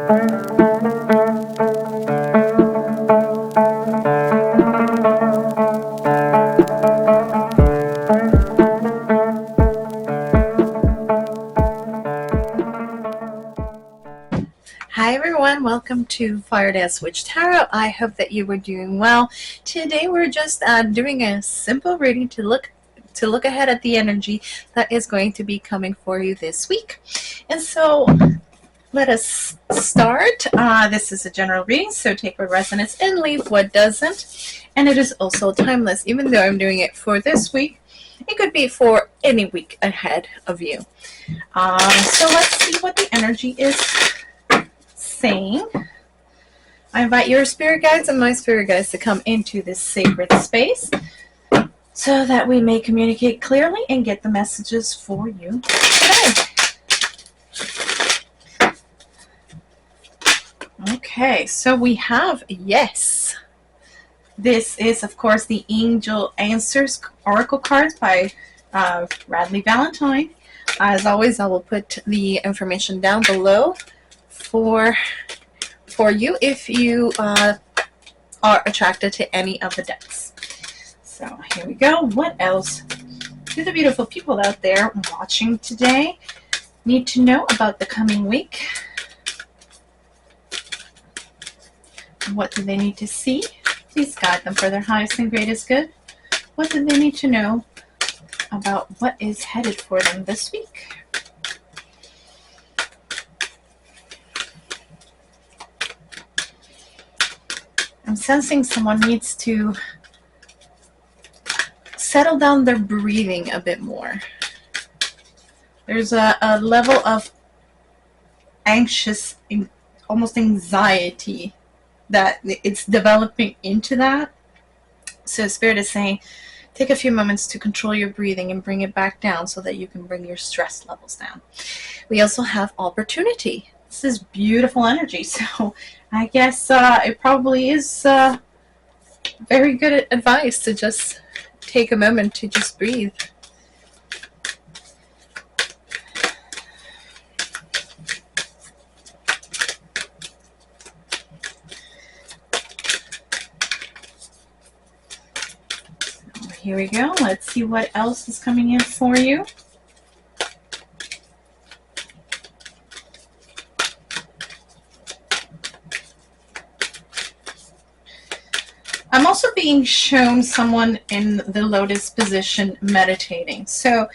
Hi everyone, welcome to Firedance Witch Tarot. I hope that you were doing well. Today we're just doing a simple reading to look ahead at the energy that is going to be coming for you this week. And so let us start. This is a general reading, so take what resonates and leave what doesn't. And it is also timeless, even though I'm doing it for this week. It could be for any week ahead of you. So let's see what the energy is saying. I invite your spirit guides and my spirit guides to come into this sacred space so that we may communicate clearly and get the messages for you today. Okay, so we have yes. This is, of course, the Angel Answers Oracle cards by Raleigh Valentine. As always, I will put the information down below for you if you are attracted to any of the decks. So here we go. What else do the beautiful people out there watching today need to know about the coming week? What do they need to see? Please guide them for their highest and greatest good. What do they need to know about what is headed for them this week? I'm sensing someone needs to settle down their breathing a bit more. There's a level of anxious, almost anxiety that it's developing into that. So Spirit is saying, take a few moments to control your breathing and bring it back down so that you can bring your stress levels down. We also have opportunity. This is beautiful energy, so I guess it probably is very good advice to just take a moment to just breathe. So here we go. Let's see what else is coming in for you. I'm also being shown someone in the lotus position meditating. So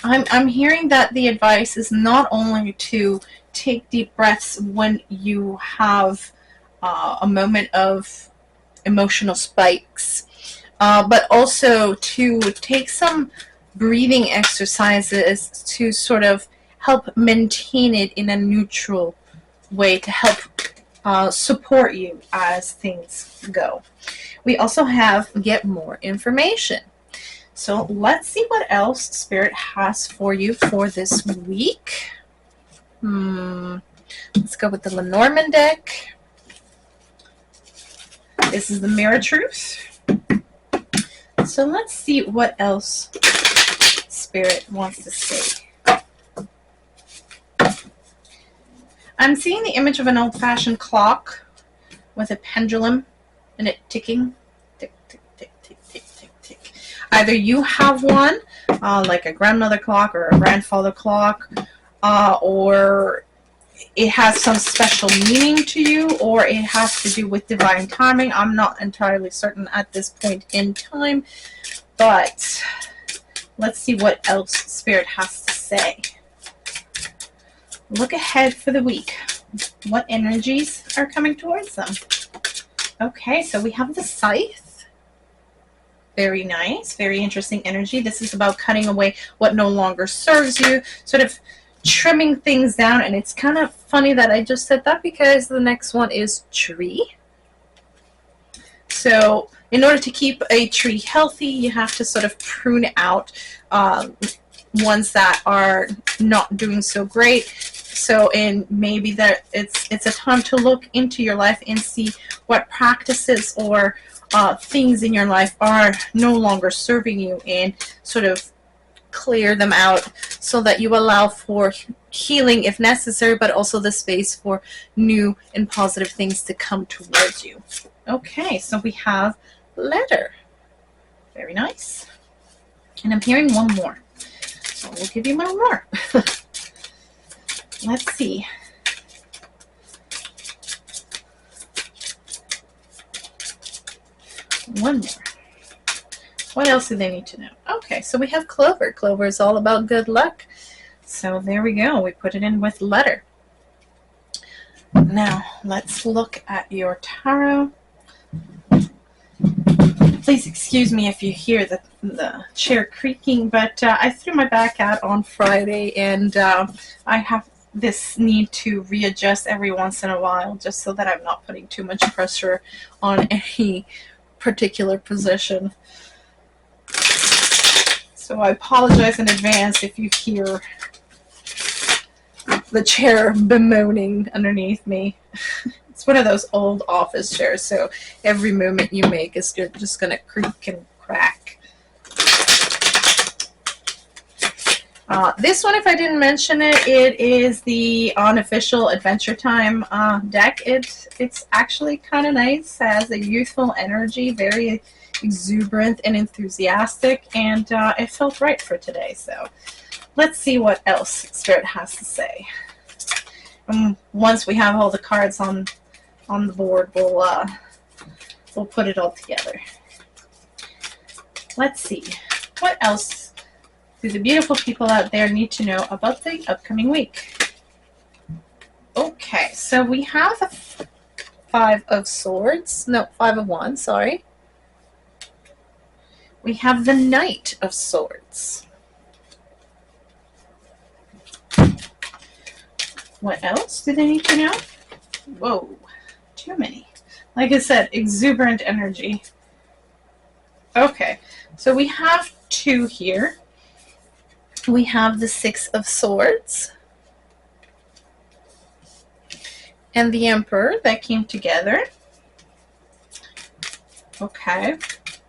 I'm hearing that the advice is not only to take deep breaths when you have a moment of emotional spikes, but also to take some breathing exercises to sort of help maintain it in a neutral way to help support you as things go. We also have get more information. So let's see what else Spirit has for you for this week. Let's go with the Lenormand deck. This is the Mirror Truth. So let's see what else Spirit wants to say. I'm seeing the image of an old-fashioned clock with a pendulum and it ticking. Tick, tick, tick, tick, tick, tick, tick. Either you have one, like a grandmother clock or a grandfather clock, or it has some special meaning to you, or it has to do with divine timing. I'm not entirely certain at this point in time, but let's see what else Spirit has to say. Look ahead for the week. What energies are coming towards them? Okay, so we have the Scythe. Very nice, very interesting energy. This is about cutting away what no longer serves you, sort of trimming things down. And it's kind of funny that I just said that because the next one is tree. So in order to keep a tree healthy, you have to sort of prune out ones that are not doing so great. So, and maybe that it's a time to look into your life and see what practices or things in your life are no longer serving you, and sort of clear them out so that you allow for healing if necessary, but also the space for new and positive things to come towards you. Okay, so we have letter. Very nice. And I'm hearing one more. So we'll give you one more. Let's see. One more. What else do they need to know? Okay, so we have clover. Clover is all about good luck. So there we go. We put it in with letter. Now, let's look at your tarot. Please excuse me if you hear the chair creaking, but I threw my back out on Friday, and I have this need to readjust every once in a while, just so that I'm not putting too much pressure on any particular position. So I apologize in advance if you hear the chair bemoaning underneath me. It's one of those old office chairs, so every movement you make is just going to creak and crack. This one, if I didn't mention it, it is the Unofficial Adventure Time deck. It's actually kind of nice. It has a youthful energy, very exuberant and enthusiastic, and it felt right for today. So let's see what else Spirit has to say. Once we have all the cards on the board, we'll put it all together. Let's see. What else do the beautiful people out there need to know about the upcoming week? Okay, so we have a Five of Swords. No, Five of Wands, sorry. We have the Knight of Swords. What else do they need to know? Whoa, too many. Like I said, exuberant energy. Okay, so we have two here. We have the Six of Swords and the Emperor that came together. Okay,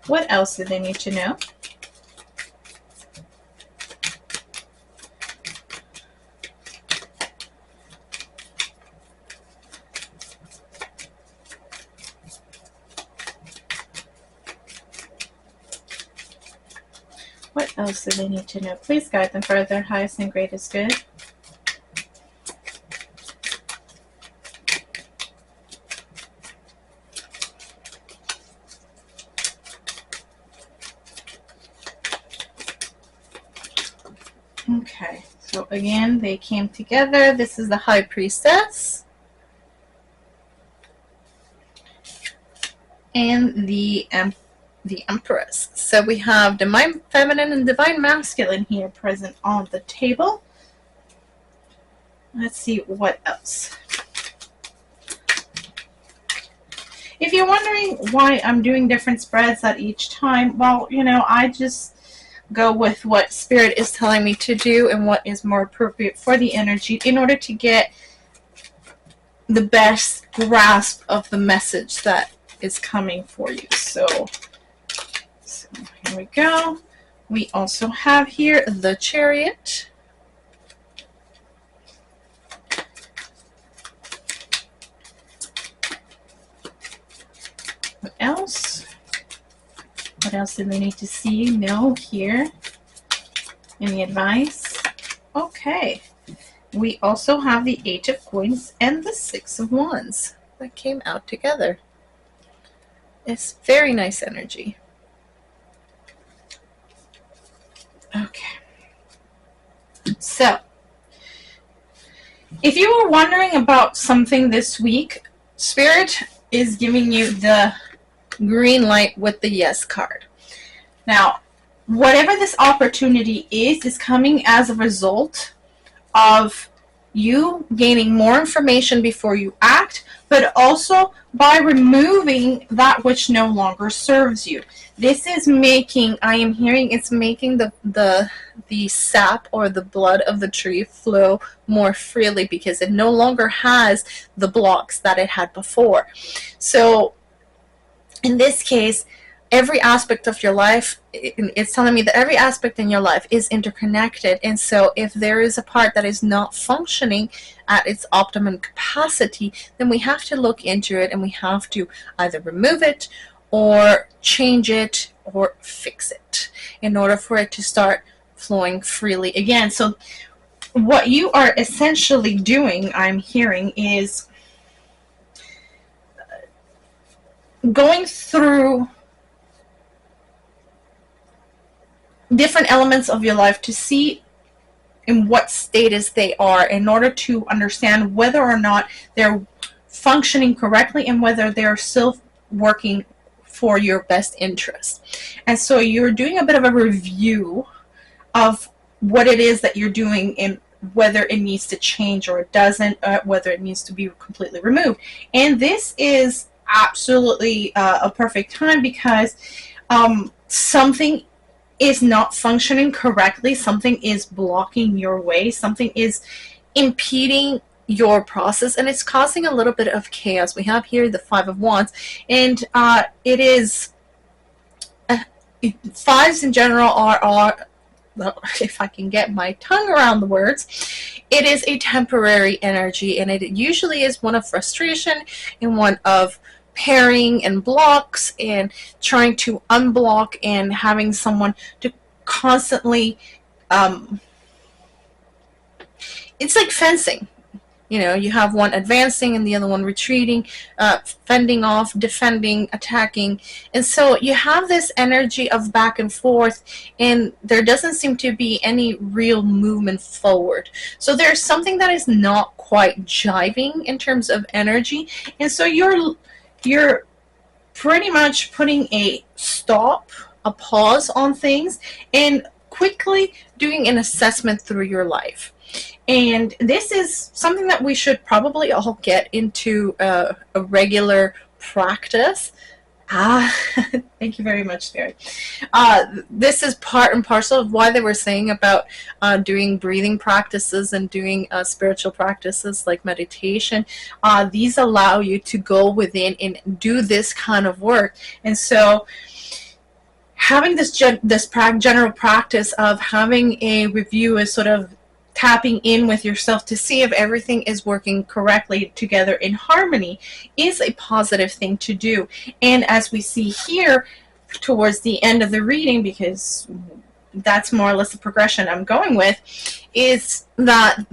what else do they need to know? What else do they need to know? Please guide them for their highest and greatest good. Okay, so again, they came together. This is the High Priestess and the Empress. So we have Divine Feminine and Divine Masculine here present on the table. Let's see what else. If you're wondering why I'm doing different spreads at each time, well, you know, I just go with what Spirit is telling me to do and what is more appropriate for the energy in order to get the best grasp of the message that is coming for you. So here we go. We also have here the Chariot. What else? What else do they need to see, know, hear? Any advice? Okay. We also have the Eight of Coins and the Six of Wands that came out together. It's very nice energy. Okay. So, if you were wondering about something this week, Spirit is giving you the green light with the Yes card. Now, whatever this opportunity is coming as a result of you gaining more information before you act, but also by removing that which no longer serves you. This is making, I am hearing, it's making the sap or the blood of the tree flow more freely because it no longer has the blocks that it had before. So in this case, every aspect of your life, it's telling me that every aspect in your life is interconnected. And so if there is a part that is not functioning at its optimum capacity, then we have to look into it, and we have to either remove it or change it or fix it in order for it to start flowing freely again. So what you are essentially doing, I'm hearing, is going through different elements of your life to see in what status they are, in order to understand whether or not they're functioning correctly and whether they're still working for your best interest. And so you're doing a bit of a review of what it is that you're doing and whether it needs to change or it doesn't, whether it needs to be completely removed. And this is absolutely a perfect time, because something is not functioning correctly, something is blocking your way, something is impeding your process, and it's causing a little bit of chaos. We have here the Five of Wands, and it is fives in general are well, if I can get my tongue around the words, it is a temporary energy, and it usually is one of frustration and one of pairing and blocks and trying to unblock and having someone to constantly it's like fencing. You know, you have one advancing and the other one retreating, fending off, defending, attacking. And so you have this energy of back and forth, and there doesn't seem to be any real movement forward. So there's something that is not quite jiving in terms of energy. And so you're pretty much putting a stop, a pause on things, and quickly doing an assessment through your life. And this is something that we should probably all get into a regular practice. Thank you very much, Spirit. This is part and parcel of why they were saying about doing breathing practices and doing spiritual practices like meditation. These allow you to go within and do this kind of work. And so having this general practice of having a review is sort of tapping in with yourself to see if everything is working correctly together in harmony is a positive thing to do. And as we see here towards the end of the reading, because that's more or less the progression I'm going with, is that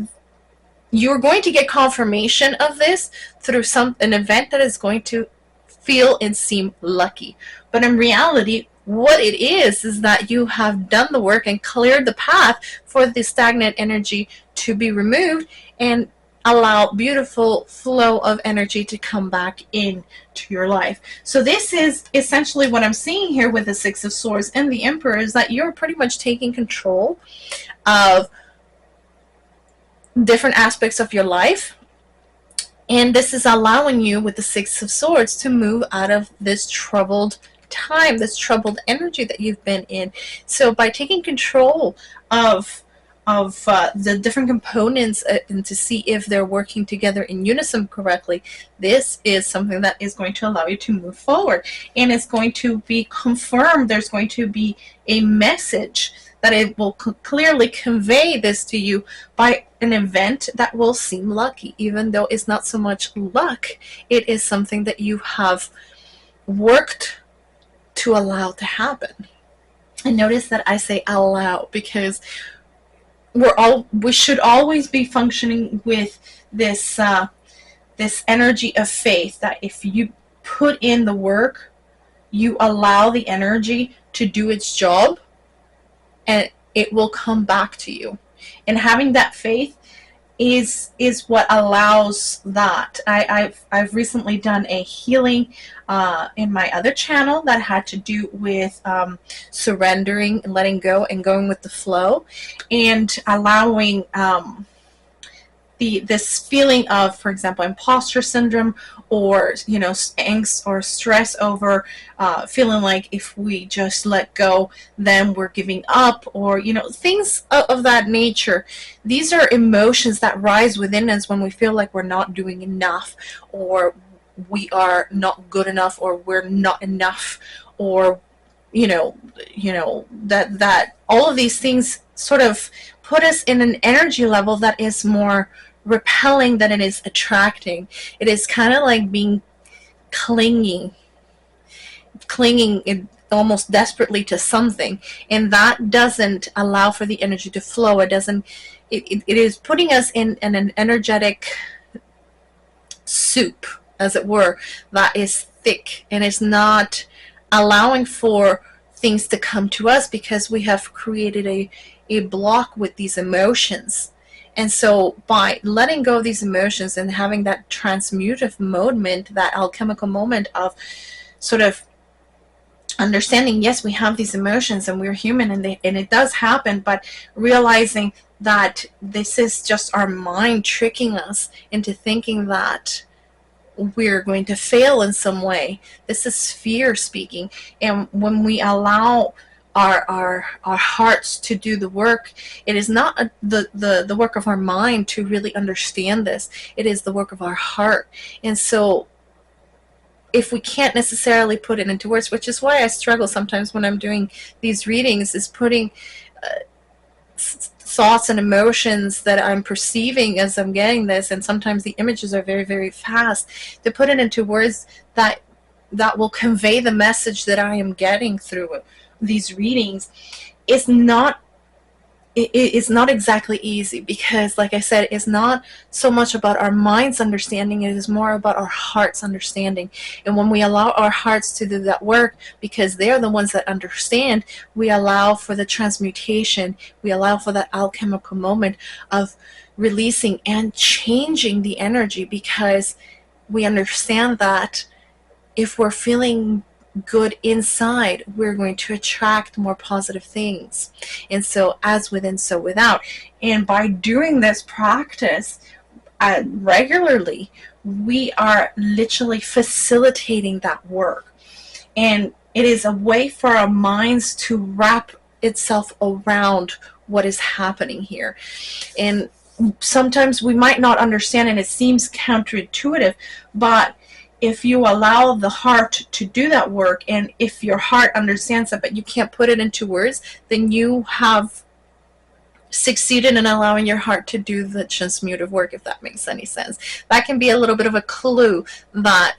you're going to get confirmation of this through an event that is going to feel and seem lucky. But in reality, what it is that you have done the work and cleared the path for the stagnant energy to be removed and allow beautiful flow of energy to come back into your life. So this is essentially what I'm seeing here with the Six of Swords and the Emperor, is that you're pretty much taking control of different aspects of your life. And this is allowing you, with the Six of Swords, to move out of this troubled time, this troubled energy that you've been in. So by taking control of the different components and to see if they're working together in unison correctly, this is something that is going to allow you to move forward, and it's going to be confirmed. There's going to be a message that it will clearly convey this to you by an event that will seem lucky, even though it's not so much luck. It is something that you have worked to allow to happen. And notice that I say allow, because we should always be functioning with this this energy of faith, that if you put in the work, you allow the energy to do its job, and it will come back to you. And having that faith is what allows that. I've recently done a healing in my other channel that had to do with surrendering and letting go and going with the flow, and allowing this feeling of, for example, imposter syndrome, or angst or stress over feeling like if we just let go, then we're giving up, or things of that nature. These are emotions that rise within us when we feel like we're not doing enough, or we are not good enough, or we're not enough, or that all of these things sort of put us in an energy level that is more repelling than it is attracting. It is kind of like being clinging almost desperately to something, and that doesn't allow for the energy to flow. It doesn't. It is putting us in an energetic soup, as it were, that is thick, and it's not allowing for things to come to us because we have created a block with these emotions. And so by letting go of these emotions and having that transmutive moment, that alchemical moment of sort of understanding, yes, we have these emotions and we're human, and it does happen, but realizing that this is just our mind tricking us into thinking that we're going to fail in some way. This is fear speaking. And when we allow our hearts to do the work, it is not the work of our mind to really understand this. It is the work of our heart. And so if we can't necessarily put it into words, which is why I struggle sometimes when I'm doing these readings, is putting thoughts and emotions that I'm perceiving as I'm getting this, and sometimes the images are very, very fast, to put it into words that will convey the message that I am getting through these readings. It's not exactly easy, because like I said, it's not so much about our mind's understanding, it is more about our heart's understanding. And when we allow our hearts to do that work, because they're the ones that understand, we allow for the transmutation, we allow for that alchemical moment of releasing and changing the energy, because we understand that if we're feeling good inside, we're going to attract more positive things. And so as within, so without. And by doing this practice regularly, we are literally facilitating that work. And it is a way for our minds to wrap itself around what is happening here. And sometimes we might not understand, and it seems counterintuitive, but if you allow the heart to do that work, and if your heart understands it but you can't put it into words, then you have succeeded in allowing your heart to do the transmutive work, if that makes any sense. That can be a little bit of a clue that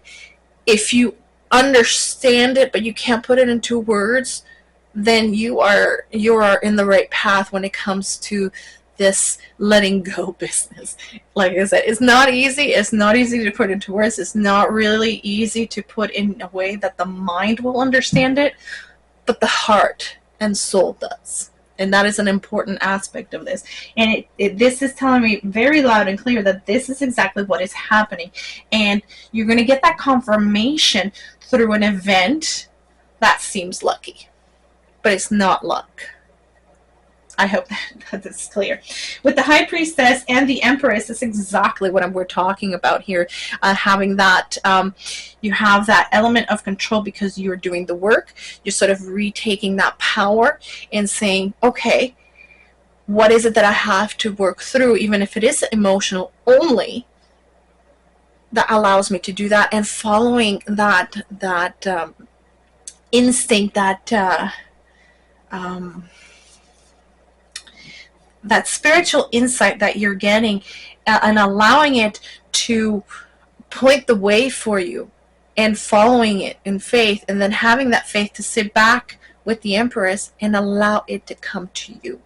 if you understand it but you can't put it into words, then you are in the right path when it comes to this letting go business. Like I said, it's not easy. It's not easy to put into words. It's not really easy to put in a way that the mind will understand it, but the heart and soul does. And that is an important aspect of this. And this is telling me very loud and clear that this is exactly what is happening. And you're going to get that confirmation through an event that seems lucky, but it's not luck. I hope that is clear. With the High Priestess and the Empress, that's exactly what we're talking about here. Having that, you have that element of control because you're doing the work. You're sort of retaking that power and saying, okay, what is it that I have to work through, even if it is emotional only, that allows me to do that, and following that instinct, that spiritual insight that you're getting, and allowing it to point the way for you, and following it in faith, and then having that faith to sit back with the Empress and allow it to come to you.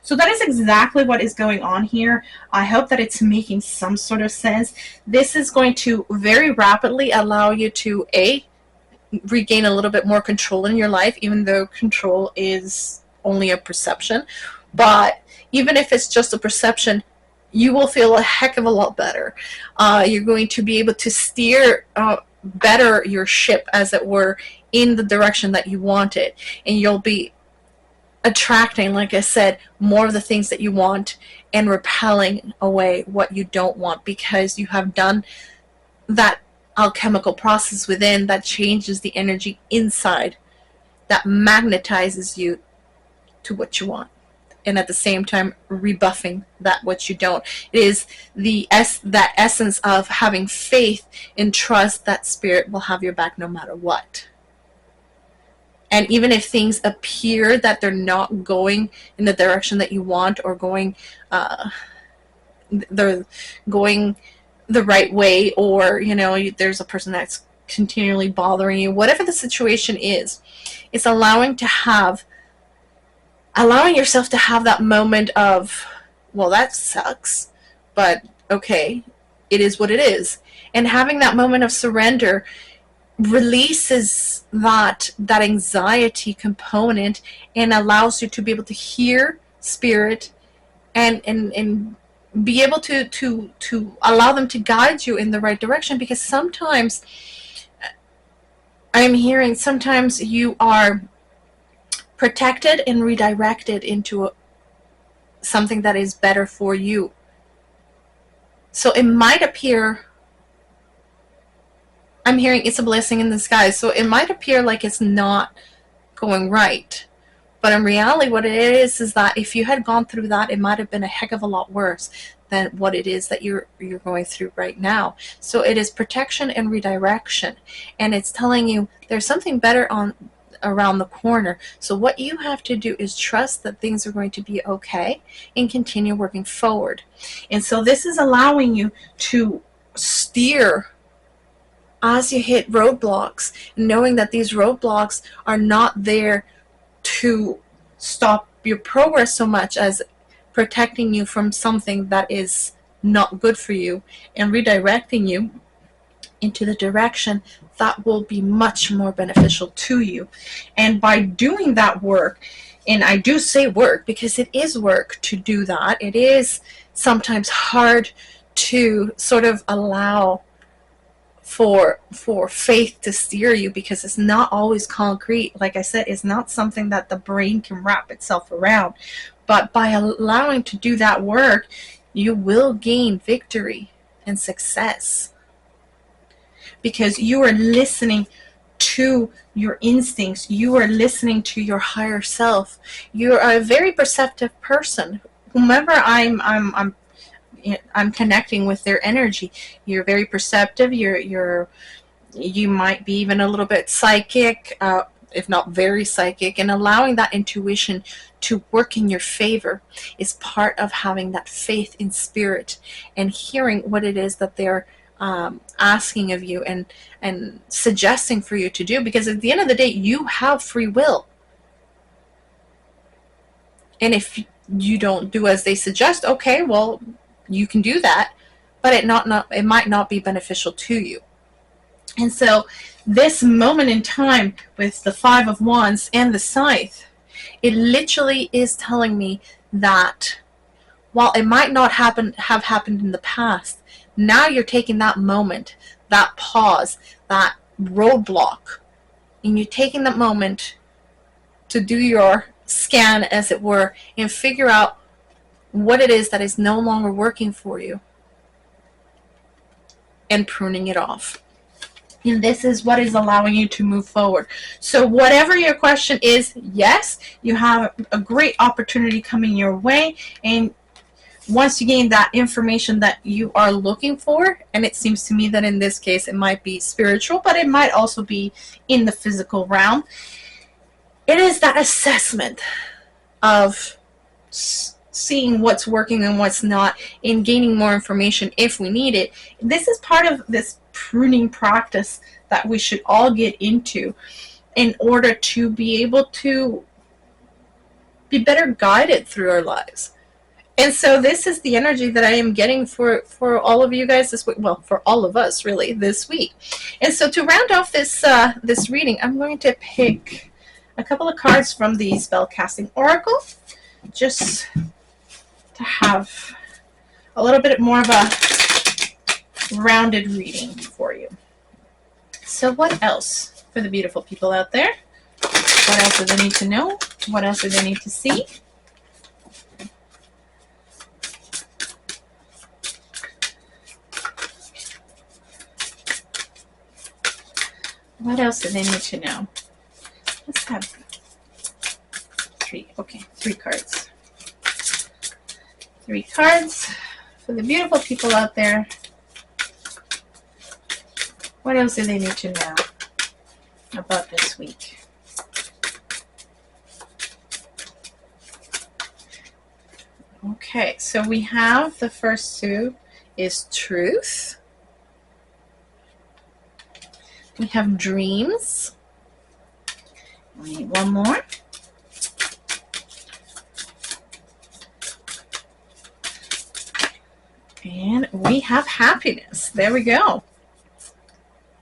So that is exactly what is going on here. I hope that it's making some sort of sense. This is going to very rapidly allow you to regain a little bit more control in your life, even though control is only a perception. But even if it's just a perception, you will feel a heck of a lot better. You're going to be able to steer better your ship, as it were, in the direction that you want it. And you'll be attracting, like I said, more of the things that you want, and repelling away what you don't want, because you have done that alchemical process within that changes the energy inside, that magnetizes you to what you want, and at the same time rebuffing that what you don't. It is that essence of having faith and trust that spirit will have your back no matter what. And even if things appear that they're not going in the direction that you want, or they're going the right way, or there's a person that's continually bothering you, whatever the situation is, it's allowing yourself to have that moment of, well, that sucks, but okay, it is what it is. And having that moment of surrender releases that anxiety component, and allows you to be able to hear spirit, and be able to allow them to guide you in the right direction. Because sometimes I'm hearing, sometimes you are protected and redirected into something that is better for you. So it might appear, I'm hearing it's a blessing in disguise. So it might appear like it's not going right. But in reality, what it is that if you had gone through that, it might have been a heck of a lot worse than what it is that you're going through right now. So it is protection and redirection. And it's telling you there's something better around the corner. So what you have to do is trust that things are going to be okay and continue working forward. And so this is allowing you to steer as you hit roadblocks, knowing that these roadblocks are not there to stop your progress so much as protecting you from something that is not good for you, and redirecting you into the direction that will be much more beneficial to you. And by doing that work, and I do say work because it is work to do that, it is sometimes hard to sort of allow for faith to steer you, because it's not always concrete. Like I said, it's not something that the brain can wrap itself around. But by allowing to do that work, you will gain victory and success, because you are listening to your instincts, you are listening to your higher self. You are a very perceptive person. Whomever I'm connecting with their energy, you're very perceptive. You might be even a little bit psychic, if not very psychic, and allowing that intuition to work in your favor is part of having that faith in spirit and hearing what it is that they're asking of you and suggesting for you to do. Because at the end of the day, you have free will, and if you don't do as they suggest, okay, well, you can do that, but it might not be beneficial to you. And so this moment in time with the Five of Wands and the Scythe, it literally is telling me that while it might not have happened in the past, now you're taking that moment, that pause, that roadblock, and you're taking that moment to do your scan, as it were, and figure out what it is that is no longer working for you, and pruning it off. And this is what is allowing you to move forward. So whatever your question is, yes, you have a great opportunity coming your way. And once you gain that information that you are looking for, and it seems to me that in this case it might be spiritual, but it might also be in the physical realm, it is that assessment of seeing what's working and what's not, and gaining more information if we need it. This is part of this pruning practice that we should all get into in order to be able to be better guided through our lives. And so this is the energy that I am getting for all of you guys this week. Well, for all of us really this week. And so to round off this this reading, I'm going to pick a couple of cards from the Spellcasting Oracle, just to have a little bit more of a rounded reading for you. So what else for the beautiful people out there? What else do they need to know? What else do they need to see? What else do they need to know? Let's have three. Okay, 3 cards. 3 cards for the beautiful people out there. What else do they need to know about this week? Okay, so we have the first two is truth. We have dreams. We need one more. And we have happiness. There we go.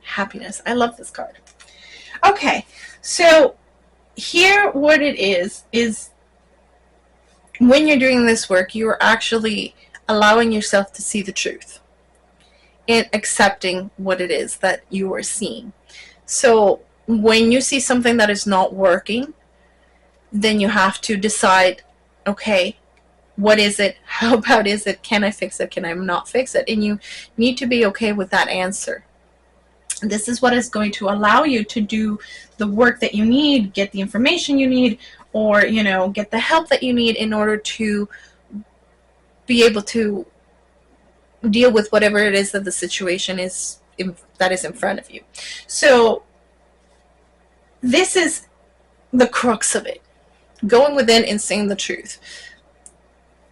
Happiness. I love this card. Okay, so here what it is when you're doing this work, you are actually allowing yourself to see the truth and accepting what it is that you are seeing. So when you see something that is not working, then you have to decide, okay, what is it? How bad is it? Can I fix it? Can I not fix it? And you need to be okay with that answer. This is what is going to allow you to do the work that you need, get the information you need, or, you know, get the help that you need in order to be able to deal with whatever it is that the situation is that is in front of you. So this is the crux of it. Going within and saying the truth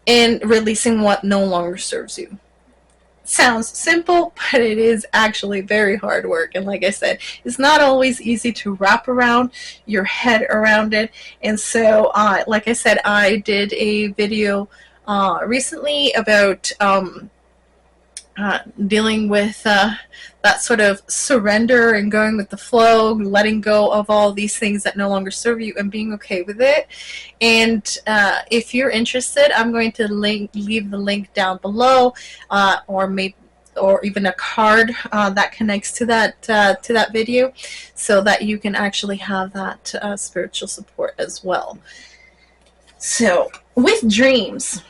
and releasing what no longer serves you. Sounds simple, but it is actually very hard work. And like I said, it's not always easy to wrap around your head around it. And so, like I said, I did a video recently about dealing with that sort of surrender and going with the flow, letting go of all these things that no longer serve you and being okay with it. And if you're interested, I'm going to leave the link down below, or even a card that connects to that video, so that you can actually have that spiritual support as well. So with dreams,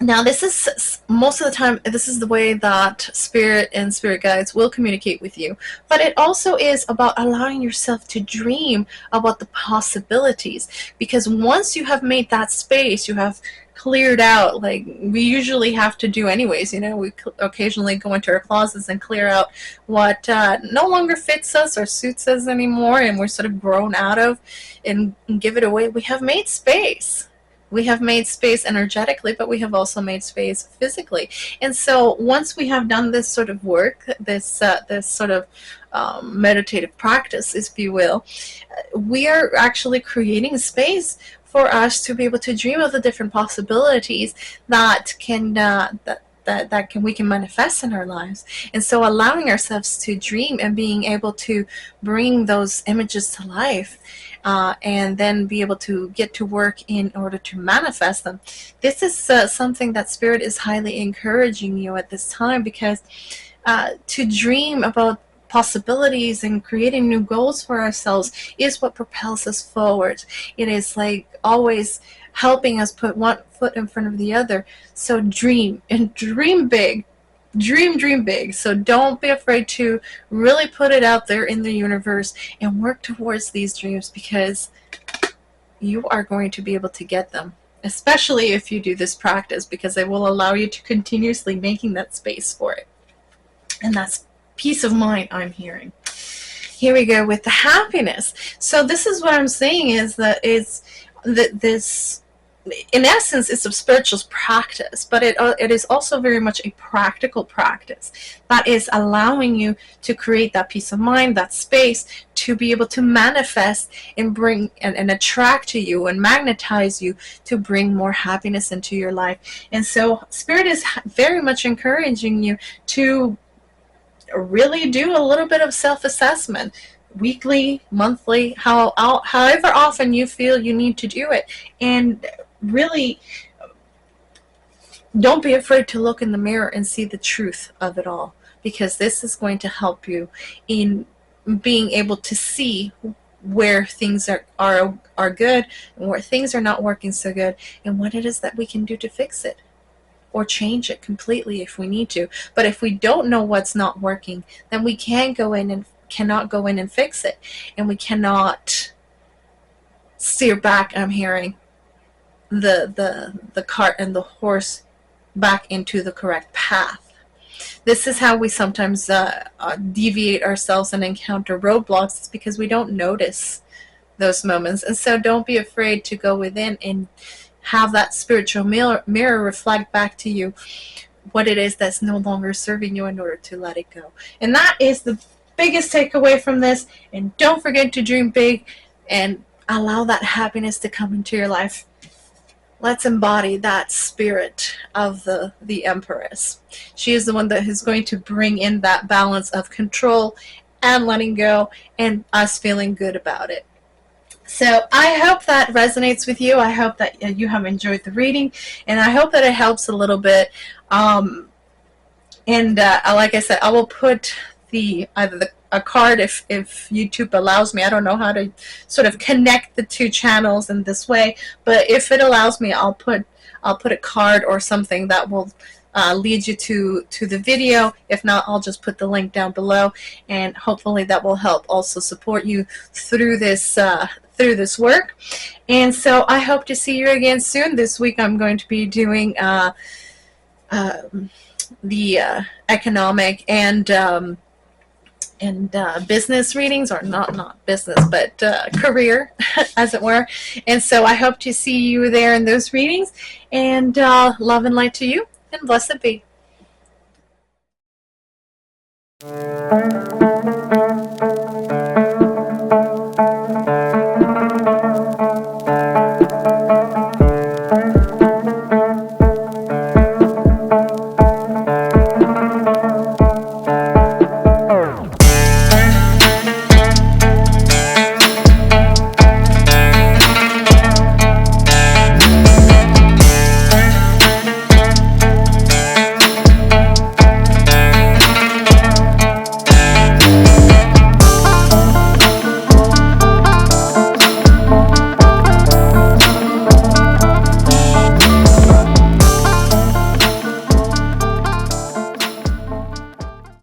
now this is most of the time, this is the way that spirit and spirit guides will communicate with you, but it also is about allowing yourself to dream about the possibilities, because once you have made that space, you have cleared out, like we usually have to do anyways, you know, we occasionally go into our closets and clear out what no longer fits us or suits us anymore, and we're sort of grown out of, and give it away. We have made space. We have made space energetically, but we have also made space physically. And so once we have done this sort of work, this sort of meditative practice, if you will, we are actually creating space for us to be able to dream of the different possibilities that can we can manifest in our lives. And so allowing ourselves to dream and being able to bring those images to life, and then be able to get to work in order to manifest them. This is something that Spirit is highly encouraging you at this time, because to dream about possibilities and creating new goals for ourselves is what propels us forward. It is like always helping us put one foot in front of the other. So dream, and dream big. Dream big. So don't be afraid to really put it out there in the universe and work towards these dreams, because you are going to be able to get them, especially if you do this practice, because it will allow you to continuously making that space for it. And that's peace of mind I'm hearing. Here we go with the happiness. So this is what I'm saying, is that this, in essence, it's a spiritual practice, but it is also very much a practical practice that is allowing you to create that peace of mind, that space to be able to manifest and bring and attract to you and magnetize you to bring more happiness into your life. And so Spirit is very much encouraging you to really do a little bit of self-assessment, weekly, monthly, however often you feel you need to do it. And really, don't be afraid to look in the mirror and see the truth of it all, because this is going to help you in being able to see where things are good and where things are not working so good, and what it is that we can do to fix it or change it completely if we need to. But if we don't know what's not working, then we cannot go in and fix it, and we cannot steer back, I'm hearing, the cart and the horse back into the correct path. This is how we sometimes deviate ourselves and encounter roadblocks. It's because we don't notice those moments. And so don't be afraid to go within and have that spiritual mirror reflect back to you what it is that's no longer serving you in order to let it go. And that is the biggest takeaway from this. And don't forget to dream big and allow that happiness to come into your life. Let's embody that spirit of the Empress. She is the one that is going to bring in that balance of control and letting go and us feeling good about it. So I hope that resonates with you. I hope that you have enjoyed the reading, and I hope that it helps a little bit. Like I said, I will put a card if YouTube allows me. I don't know how to sort of connect the two channels in this way, but if it allows me, I'll put a card or something that will lead you to the video. If not, I'll just put the link down below, and hopefully that will help also support you through this work. And so I hope to see you again soon. This week I'm going to be doing the economic and business readings, or not business, but career, as it were. And so I hope to see you there in those readings. And love and light to you, and blessed be.